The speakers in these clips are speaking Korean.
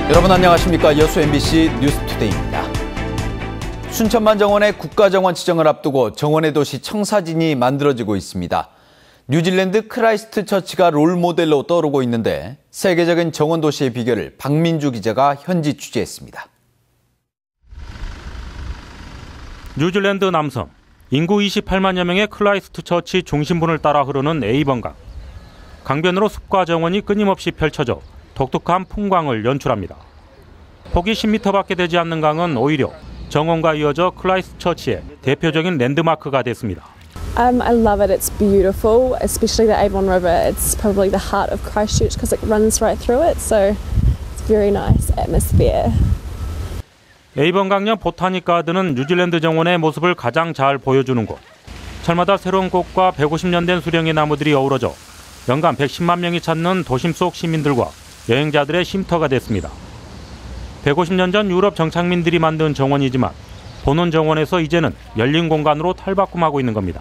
여러분 안녕하십니까. 여수 MBC 뉴스투데이입니다. 순천만 정원의 국가정원 지정을 앞두고 정원의 도시 청사진이 만들어지고 있습니다. 뉴질랜드 크라이스트 처치가 롤모델로 떠오르고 있는데 세계적인 정원 도시의 비결을 박민주 기자가 현지 취재했습니다. 뉴질랜드 남섬, 인구 28만여 명의 크라이스트 처치 중심부를 따라 흐르는 에이번강. 강변으로 숲과 정원이 끊임없이 펼쳐져 독특한 풍광을 연출합니다. 폭이 10m밖에 되지 않는 강은 오히려 정원과 이어져 크라이스트 처치의 대표적인 랜드마크가 됐습니다. I love it. It's beautiful, especially the Avon River. It's probably the heart of Christchurch because it runs right through it, so it's very nice atmosphere. 에이번강역 보타닉 가든은 뉴질랜드 정원의 모습을 가장 잘 보여주는 곳. 철마다 새로운 꽃과 150년 된 수령의 나무들이 어우러져 연간 110만 명이 찾는 도심 속 시민들과 여행자들의 쉼터가 됐습니다. 150년 전 유럽 정착민들이 만든 정원이지만 본원 정원에서 이제는 열린 공간으로 탈바꿈하고 있는 겁니다.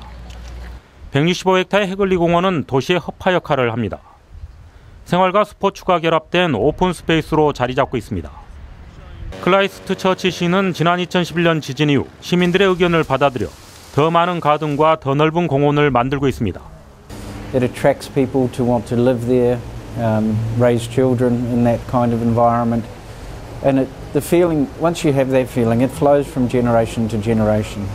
165헥타의 해글리 공원은 도시의 허파 역할을 합니다. 생활과 스포츠가 결합된 오픈 스페이스로 자리 잡고 있습니다. 크라이스트 처치 시는 지난 2011년 지진 이후 시민들의 의견을 받아들여 더 많은 가든과 더 넓은 공원을 만들고 있습니다. It attracts people to want to live there, raise children in that kind of environment. And the feeling, once you have that feeling, it flows from generation to generation.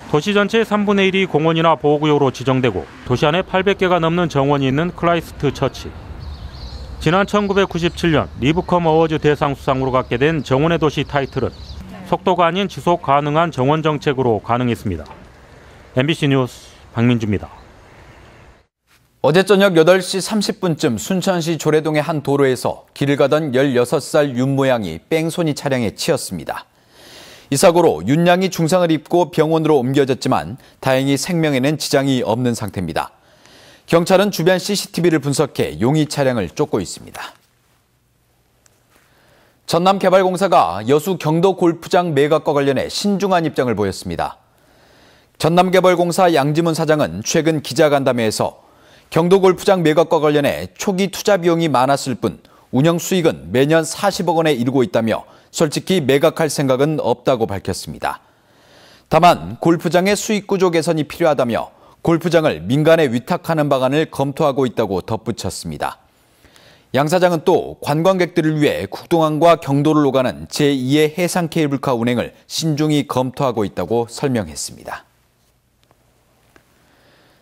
도시 전체의 3분의 1이 공원이나 보호구역으로 지정되고 도시 안에 800개가 넘는 정원이 있는 크라이스트 처치. 지난 1997년 리브컴 어워즈 대상 수상으로 갖게 된 정원의 도시 타이틀은 속도가 아닌 지속 가능한 정원 정책으로 가능했습니다. MBC 뉴스 박민주입니다. 어제 저녁 8시 30분쯤 순천시 조례동의 한 도로에서 길을 가던 16살 윤모양이 뺑소니 차량에 치였습니다. 이 사고로 윤양이 중상을 입고 병원으로 옮겨졌지만 다행히 생명에는 지장이 없는 상태입니다. 경찰은 주변 CCTV를 분석해 용의 차량을 쫓고 있습니다. 전남개발공사가 여수 경도 골프장 매각과 관련해 신중한 입장을 보였습니다. 전남개발공사 양지문 사장은 최근 기자간담회에서 경도 골프장 매각과 관련해 초기 투자 비용이 많았을 뿐 운영 수익은 매년 40억 원에 이르고 있다며 솔직히 매각할 생각은 없다고 밝혔습니다. 다만 골프장의 수익 구조 개선이 필요하다며 골프장을 민간에 위탁하는 방안을 검토하고 있다고 덧붙였습니다. 양 사장은 또 관광객들을 위해 국동항과 경도를 오가는 제2의 해상 케이블카 운행을 신중히 검토하고 있다고 설명했습니다.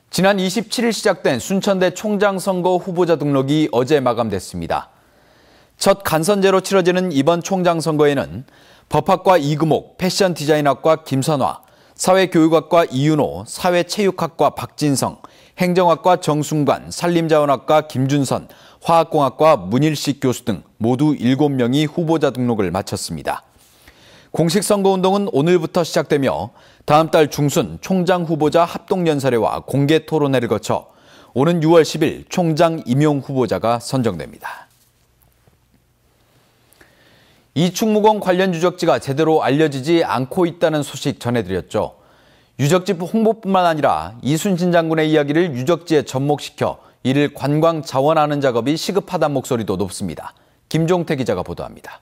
지난 27일 시작된 순천대 총장 선거 후보자 등록이 어제 마감됐습니다. 첫 간선제로 치러지는 이번 총장 선거에는 법학과 이금옥, 패션 디자인학과 김선화, 사회교육학과 이윤호, 사회체육학과 박진성, 행정학과 정순관, 산림자원학과 김준선, 화학공학과 문일식 교수 등 모두 7명이 후보자 등록을 마쳤습니다. 공식 선거운동은 오늘부터 시작되며 다음 달 중순 총장 후보자 합동연설회와 공개 토론회를 거쳐 오는 6월 10일 총장 임용 후보자가 선정됩니다. 이충무공 관련 유적지가 제대로 알려지지 않고 있다는 소식 전해드렸죠. 유적지 홍보뿐만 아니라 이순신 장군의 이야기를 유적지에 접목시켜 이를 관광 자원하는 작업이 시급하다는 목소리도 높습니다. 김종태 기자가 보도합니다.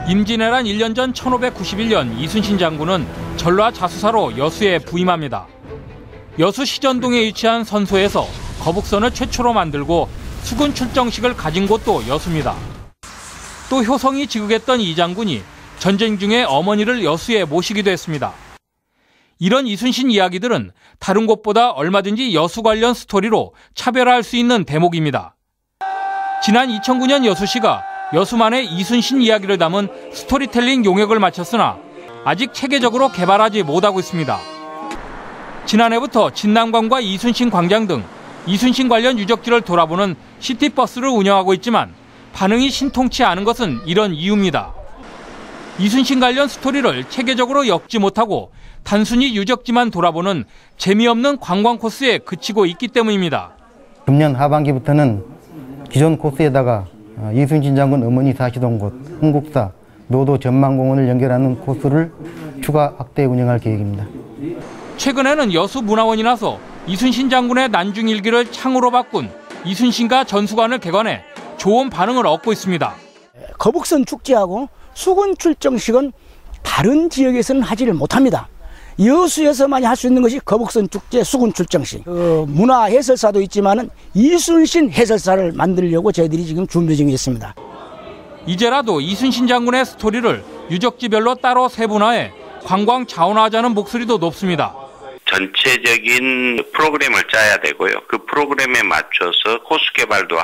임진왜란 1년 전 1591년 이순신 장군은 전라 자수사로 여수에 부임합니다. 여수 시전동에 위치한 선소에서 거북선을 최초로 만들고 수군 출정식을 가진 곳도 여수입니다. 또 효성이 지극했던 이 장군이 전쟁 중에 어머니를 여수에 모시기도 했습니다. 이런 이순신 이야기들은 다른 곳보다 얼마든지 여수 관련 스토리로 차별화할 수 있는 대목입니다. 지난 2009년 여수시가 여수만의 이순신 이야기를 담은 스토리텔링 용역을 마쳤으나 아직 체계적으로 개발하지 못하고 있습니다. 지난해부터 진남관과 이순신 광장 등 이순신 관련 유적지를 돌아보는 시티버스를 운영하고 있지만 반응이 신통치 않은 것은 이런 이유입니다. 이순신 관련 스토리를 체계적으로 엮지 못하고 단순히 유적지만 돌아보는 재미없는 관광 코스에 그치고 있기 때문입니다. 금년 하반기부터는 기존 코스에다가 이순신 장군 어머니 사시던 곳, 흥국사, 노도 전망공원을 연결하는 코스를 추가 확대 운영할 계획입니다. 최근에는 여수문화원이 나서 이순신 장군의 난중일기를 창으로 바꾼 이순신가 전수관을 개관해 좋은 반응을 얻고 있습니다. 거북선 축제하고 수군 출정식은 다른 지역에서는 하지를 못합니다. 여수에서만 할 수 있는 것이 거북선 축제, 수군 출정식. 문화 해설사도 있지만은 이순신 해설사를 만들려고 저희들이 지금 준비 중에 있습니다. 이제라도 이순신 장군의 스토리를 유적지별로 따로 세분화해 관광 자원화하자는 목소리도 높습니다. 전체적인 프로그램을 짜야 되고요. 그 프로그램에 맞춰서 코스 개발도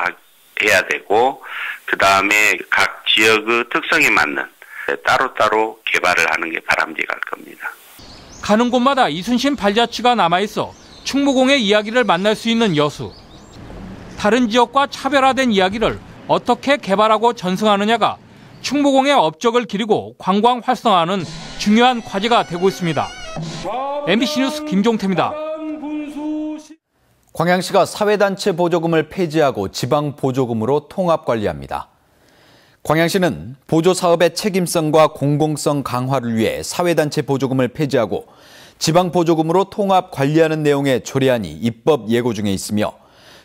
해야 되고, 그 다음에 각 지역의 특성에 맞는 따로따로 개발을 하는 게 바람직할 겁니다. 가는 곳마다 이순신 발자취가 남아있어 충무공의 이야기를 만날 수 있는 여수. 다른 지역과 차별화된 이야기를 어떻게 개발하고 전승하느냐가 충무공의 업적을 기리고 관광 활성화하는 중요한 과제가 되고 있습니다. MBC 뉴스 김종태입니다. 광양시가 사회단체 보조금을 폐지하고 지방 보조금으로 통합 관리합니다. 광양시는 보조사업의 책임성과 공공성 강화를 위해 사회단체 보조금을 폐지하고 지방 보조금으로 통합 관리하는 내용의 조례안이 입법 예고 중에 있으며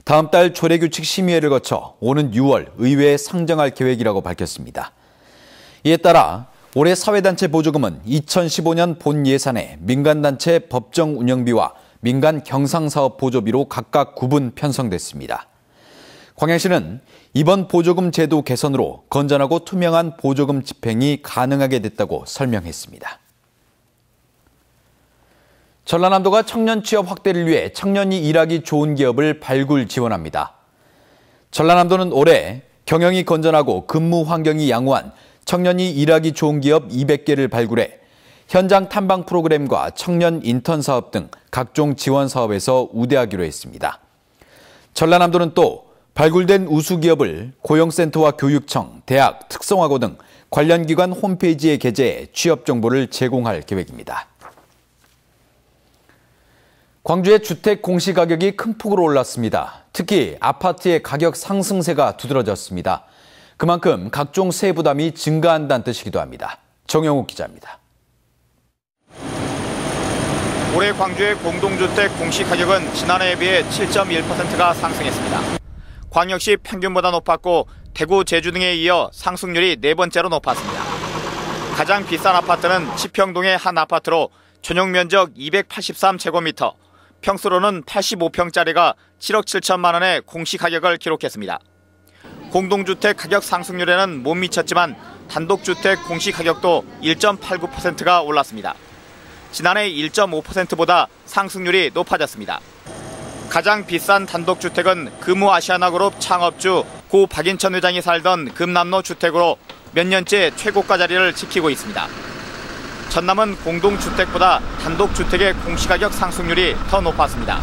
다음 달 조례규칙 심의회를 거쳐 오는 6월 의회에 상정할 계획이라고 밝혔습니다. 이에 따라 올해 사회단체 보조금은 2015년 본 예산에 민간단체 법정 운영비와 민간 경상사업 보조비로 각각 구분 편성됐습니다. 광양시는 이번 보조금 제도 개선으로 건전하고 투명한 보조금 집행이 가능하게 됐다고 설명했습니다. 전라남도가 청년 취업 확대를 위해 청년이 일하기 좋은 기업을 발굴 지원합니다. 전라남도는 올해 경영이 건전하고 근무 환경이 양호한 청년이 일하기 좋은 기업 200개를 발굴해 현장 탐방 프로그램과 청년 인턴 사업 등 각종 지원 사업에서 우대하기로 했습니다. 전라남도는 또 발굴된 우수기업을 고용센터와 교육청, 대학, 특성화고 등 관련 기관 홈페이지에 게재해 취업 정보를 제공할 계획입니다. 광주의 주택 공시가격이 큰 폭으로 올랐습니다. 특히 아파트의 가격 상승세가 두드러졌습니다. 그만큼 각종 세부 부담이 증가한다는 뜻이기도 합니다. 정영욱 기자입니다. 올해 광주의 공동주택 공시가격은 지난해에 비해 7.1%가 상승했습니다. 광역시 평균보다 높았고 대구, 제주 등에 이어 상승률이 네 번째로 높았습니다. 가장 비싼 아파트는 치평동의 한 아파트로 전용 면적 283제곱미터, 평수로는 85평짜리가 7억 7천만 원의 공시가격을 기록했습니다. 공동주택 가격 상승률에는 못 미쳤지만 단독주택 공시가격도 1.89%가 올랐습니다. 지난해 1.5%보다 상승률이 높아졌습니다. 가장 비싼 단독주택은 금호아시아나그룹 창업주 고 박인천 회장이 살던 금남로 주택으로 몇 년째 최고가 자리를 지키고 있습니다. 전남은 공동주택보다 단독주택의 공시가격 상승률이 더 높았습니다.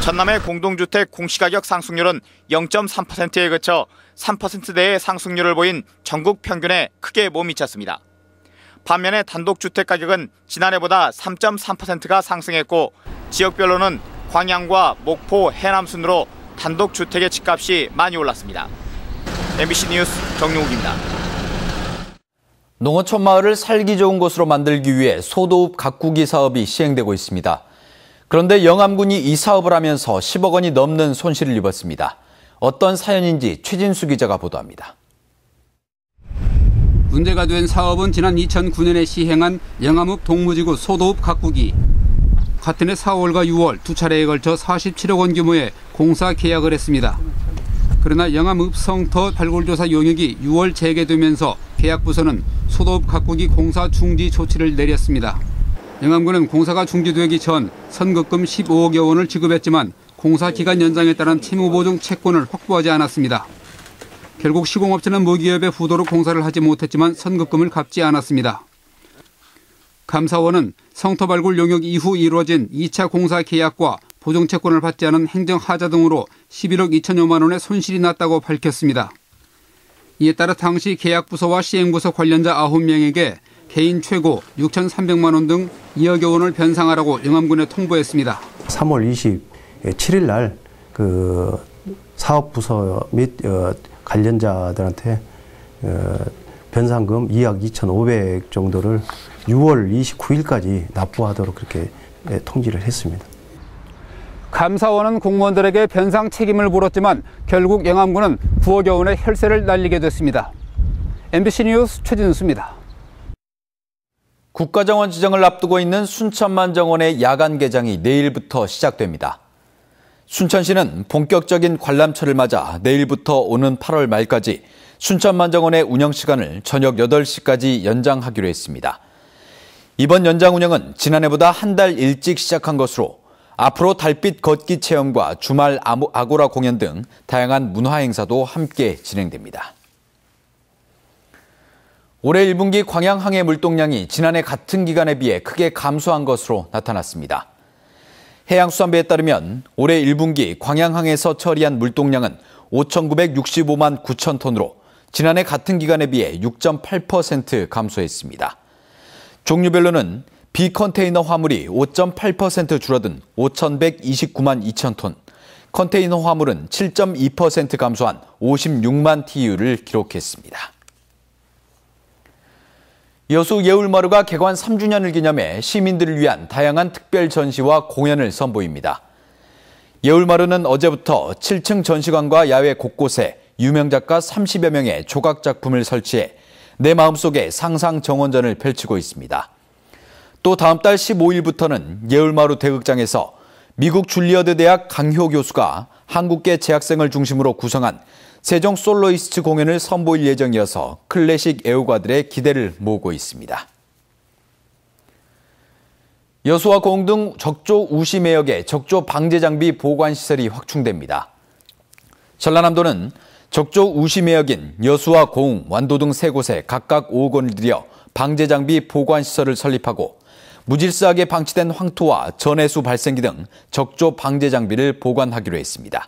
전남의 공동주택 공시가격 상승률은 0.3%에 그쳐 3%대의 상승률을 보인 전국 평균에 크게 못 미쳤습니다. 반면에 단독주택 가격은 지난해보다 3.3%가 상승했고 지역별로는 광양과 목포, 해남 순으로 단독주택의 집값이 많이 올랐습니다. MBC 뉴스 정용욱입니다. 농어촌 마을을 살기 좋은 곳으로 만들기 위해 소도읍 가꾸기 사업이 시행되고 있습니다. 그런데 영암군이 이 사업을 하면서 10억 원이 넘는 손실을 입었습니다. 어떤 사연인지 최진수 기자가 보도합니다. 문제가 된 사업은 지난 2009년에 시행한 영암읍 동무지구 소도읍 가꾸기. 같은 해 4월과 6월 두 차례에 걸쳐 47억 원 규모의 공사 계약을 했습니다. 그러나 영암읍 성터 발굴조사 용역이 6월 재개되면서 계약부서는 소도읍 가꾸기 공사 중지 조치를 내렸습니다. 영암군은 공사가 중지되기 전 선급금 15억여 원을 지급했지만 공사 기간 연장에 따른 채무보증 채권을 확보하지 않았습니다. 결국 시공업체는 모기업의 후도로 공사를 하지 못했지만 선급금을 갚지 않았습니다. 감사원은 성터 발굴 용역 이후 이루어진 2차 공사 계약과 보증채권을 받지 않은 행정하자 등으로 11억 2천여만 원의 손실이 났다고 밝혔습니다. 이에 따라 당시 계약부서와 시행부서 관련자 9명에게 개인 최고 6,300만 원 등 2억여 원을 변상하라고 영암군에 통보했습니다. 3월 27일 날 그 사업부서 및 관련자들한테 변상금 2억 2,500 정도를 6월 29일까지 납부하도록 그렇게 통지를 했습니다. 감사원은 공무원들에게 변상 책임을 물었지만 결국 영암군은 9억 원의 혈세를 날리게 됐습니다. MBC 뉴스 최진수입니다. 국가정원 지정을 앞두고 있는 순천만 정원의 야간 개장이 내일부터 시작됩니다. 순천시는 본격적인 관람철을 맞아 내일부터 오는 8월 말까지 순천만 정원의 운영 시간을 저녁 8시까지 연장하기로 했습니다. 이번 연장 운영은 지난해보다 한 달 일찍 시작한 것으로 앞으로 달빛 걷기 체험과 주말 아고라 공연 등 다양한 문화 행사도 함께 진행됩니다. 올해 1분기 광양항해 물동량이 지난해 같은 기간에 비해 크게 감소한 것으로 나타났습니다. 해양수산부에 따르면 올해 1분기 광양항에서 처리한 물동량은 5,965만 9천 톤으로 지난해 같은 기간에 비해 6.8% 감소했습니다. 종류별로는 비컨테이너 화물이 5.8% 줄어든 5,129만 2천 톤, 컨테이너 화물은 7.2% 감소한 56만 TEU를 기록했습니다. 여수 예울마루가 개관 3주년을 기념해 시민들을 위한 다양한 특별 전시와 공연을 선보입니다. 예울마루는 어제부터 7층 전시관과 야외 곳곳에 유명 작가 30여 명의 조각 작품을 설치해 내 마음속에 상상 정원전을 펼치고 있습니다. 또 다음 달 15일부터는 예울마루 대극장에서 미국 줄리어드 대학 강효 교수가 한국계 재학생을 중심으로 구성한 세종 솔로이스트 공연을 선보일 예정이어서 클래식 애호가들의 기대를 모으고 있습니다. 여수와 고흥 등 적조 우시 매역에 적조 방제 장비 보관 시설이 확충됩니다. 전라남도는 적조 우시 매역인 여수와 고흥, 완도 등 3곳에 각각 5억 원을 들여 방제 장비 보관 시설을 설립하고 무질서하게 방치된 황토와 전해수 발생기 등 적조 방제 장비를 보관하기로 했습니다.